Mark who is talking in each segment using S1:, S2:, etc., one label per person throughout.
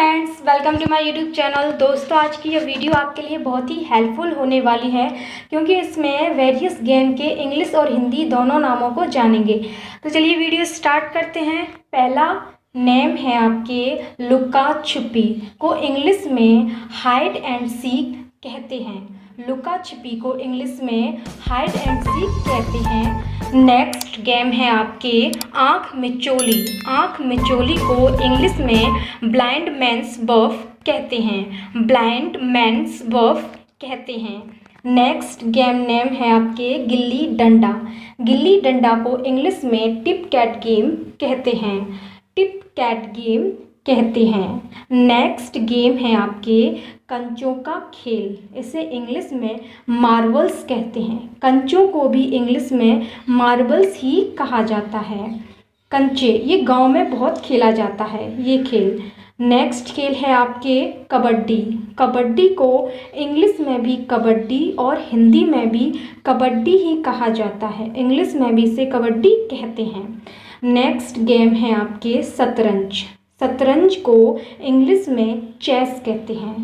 S1: Friends, welcome to my YouTube channel. दोस्तों, आज की यह वीडियो आपके लिए बहुत ही हेल्पफुल होने वाली है क्योंकि इसमें वेरियस गेम के इंग्लिश और हिंदी दोनों नामों को जानेंगे। तो चलिए वीडियो स्टार्ट करते हैं। पहला नेम है आपके लुका छुपी, को इंग्लिश में हाइड एंड सीक कहते हैं। लुका छिपी को इंग्लिश में हाइड एंड सीक कहते हैं। नेक्स्ट गेम है आपके आँख मिचोली। आँख मिचोली को इंग्लिश में ब्लाइंड मैन्स बफ कहते हैं। ब्लाइंड मैन्स बफ कहते हैं। नेक्स्ट गेम नेम है आपके गिल्ली डंडा। गिल्ली डंडा को इंग्लिश में टिप कैट गेम कहते हैं। टिप कैट गेम कहते हैं। नेक्स्ट गेम है आपके कंचों का खेल। इसे इंग्लिश में मार्बल्स कहते हैं। कंचों को भी इंग्लिश में मार्बल्स ही कहा जाता है। कंचे, ये गांव में बहुत खेला जाता है ये खेल। नेक्स्ट खेल है आपके कबड्डी। कबड्डी को इंग्लिश में भी कबड्डी और हिंदी में भी कबड्डी ही कहा जाता है। इंग्लिश में भी इसे कबड्डी कहते हैं। नेक्स्ट गेम है आपके शतरंज। शतरंज को इंग्लिश में चेस कहते हैं।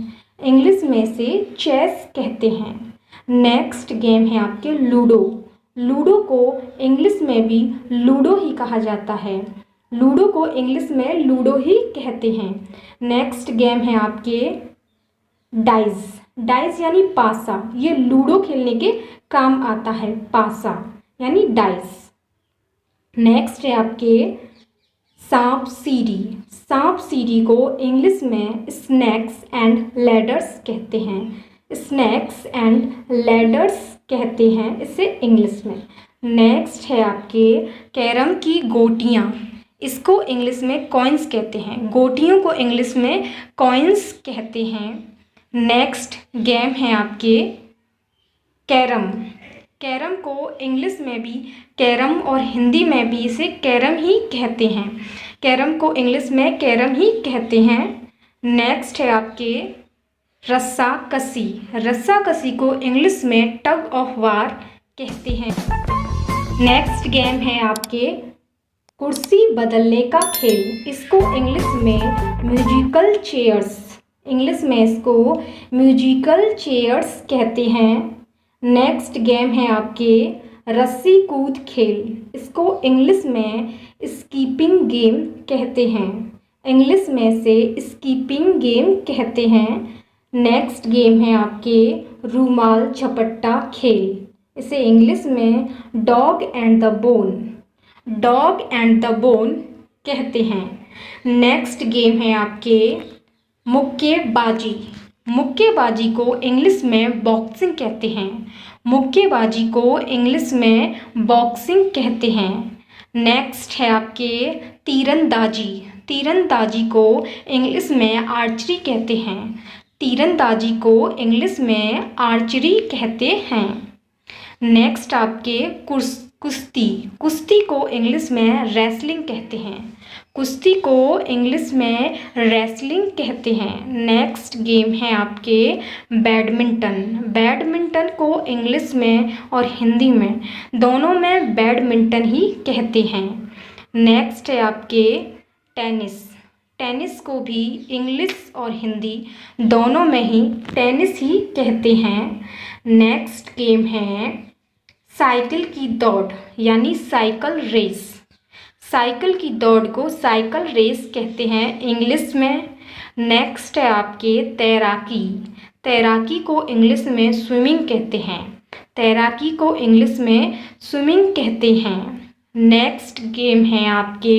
S1: इंग्लिश में से चेस कहते हैं। नेक्स्ट गेम है आपके लूडो। लूडो को इंग्लिश में भी लूडो ही कहा जाता है। लूडो को इंग्लिश में लूडो ही कहते हैं। नेक्स्ट गेम है आपके डाइस। डाइस यानी पासा, ये लूडो खेलने के काम आता है। पासा यानी डाइस। नेक्स्ट है आपके सांप सीढ़ी। सांप सीढ़ी को इंग्लिश में स्नैक्स एंड लैडर्स कहते हैं। स्नैक्स एंड लैडर्स कहते हैं इसे इंग्लिश में। नेक्स्ट है आपके कैरम की गोटियाँ। इसको इंग्लिश में कॉइन्स कहते हैं। गोटियों को इंग्लिश में कॉइन्स कहते हैं। नेक्स्ट गेम है आपके कैरम। कैरम को इंग्लिश में भी कैरम और हिंदी में भी इसे कैरम ही कहते हैं। कैरम को इंग्लिश में कैरम ही कहते हैं। नेक्स्ट है आपके रस्सा कसी। रस्सा कसी को इंग्लिश में टग ऑफ वार कहते हैं। नेक्स्ट गेम है आपके कुर्सी बदलने का खेल। इसको इंग्लिश में म्यूजिकल चेयर्स। इंग्लिश में इसको म्यूजिकल चेयर्स कहते हैं। नेक्स्ट गेम है आपके रस्सी कूद खेल। इसको इंग्लिश में स्कीपिंग गेम कहते हैं। इंग्लिश में से स्कीपिंग गेम कहते हैं। नेक्स्ट गेम है आपके रूमाल झपट्टा खेल। इसे इंग्लिश में dog and the bone. Dog and the bone कहते हैं। नेक्स्ट गेम है आपके मुक्केबाजी। मुक्केबाजी को इंग्लिश में बॉक्सिंग कहते हैं। मुक्केबाजी को इंग्लिश में बॉक्सिंग कहते हैं। नेक्स्ट है आपके तीरंदाजी। तीरंदाजी को इंग्लिश में आर्चरी कहते हैं। तीरंदाजी को इंग्लिश में आर्चरी कहते हैं। नेक्स्ट आपके कुश्ती। कुश्ती को इंग्लिश में रेसलिंग कहते हैं। कुश्ती को इंग्लिश में रेसलिंग कहते हैं। नेक्स्ट गेम है आपके बैडमिंटन। बैडमिंटन को इंग्लिश में और हिंदी में दोनों में बैडमिंटन ही कहते हैं। नेक्स्ट है आपके टेनिस। टेनिस को भी इंग्लिश और हिंदी दोनों में ही टेनिस ही कहते हैं। नेक्स्ट गेम है साइकिल की दौड़ यानी साइकिल रेस। साइकिल की दौड़ को साइकिल रेस कहते हैं इंग्लिश में। नेक्स्ट है आपके तैराकी। तैराकी को इंग्लिश में स्विमिंग कहते हैं। तैराकी को इंग्लिश में स्विमिंग कहते हैं। नेक्स्ट गेम है आपके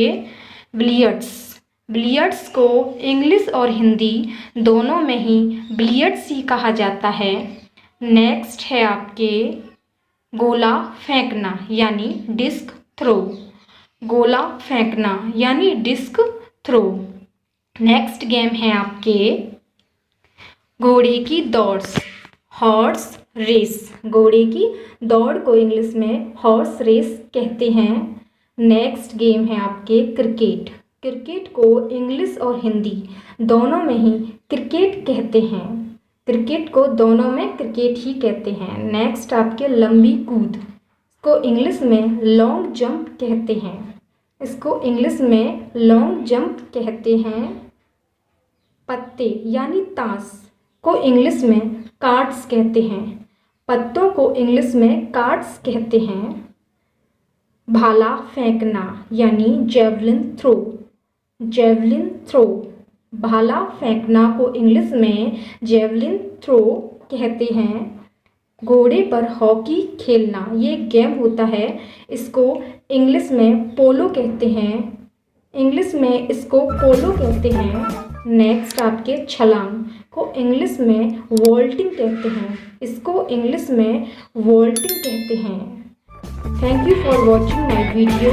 S1: बिलियर्ड्स। बिलियर्ड्स को इंग्लिश और हिंदी दोनों में ही बिलियर्ड्स ही कहा जाता है। नेक्स्ट है आपके गोला फेंकना यानी डिस्क थ्रो। गोला फेंकना यानी डिस्क थ्रो। नेक्स्ट गेम है आपके घोड़े की दौड़, हॉर्स रेस। घोड़े की दौड़ को इंग्लिश में हॉर्स रेस कहते हैं। नेक्स्ट गेम है आपके क्रिकेट। क्रिकेट को इंग्लिश और हिंदी दोनों में ही क्रिकेट कहते हैं। क्रिकेट को दोनों में क्रिकेट ही कहते हैं। नेक्स्ट आपके लंबी कूद को इंग्लिश में लॉन्ग जंप कहते हैं। इसको इंग्लिश में लॉन्ग जंप कहते हैं। पत्ते यानी ताश को इंग्लिश में कार्ड्स कहते हैं। पत्तों को इंग्लिश में कार्ड्स कहते हैं। भाला फेंकना यानी जेवलिन थ्रो, जेवलिन थ्रो, भाला फेंकना को इंग्लिश में जेवलिन थ्रो कहते हैं। घोड़े पर हॉकी खेलना ये गेम होता है, इसको इंग्लिश में पोलो कहते हैं, इंग्लिश में इसको पोलो कहते हैं। नेक्स्ट आपके छलांग को इंग्लिश में वॉल्टिंग कहते हैं, इसको इंग्लिश में वॉल्टिंग कहते हैं। Thank you for watching my video.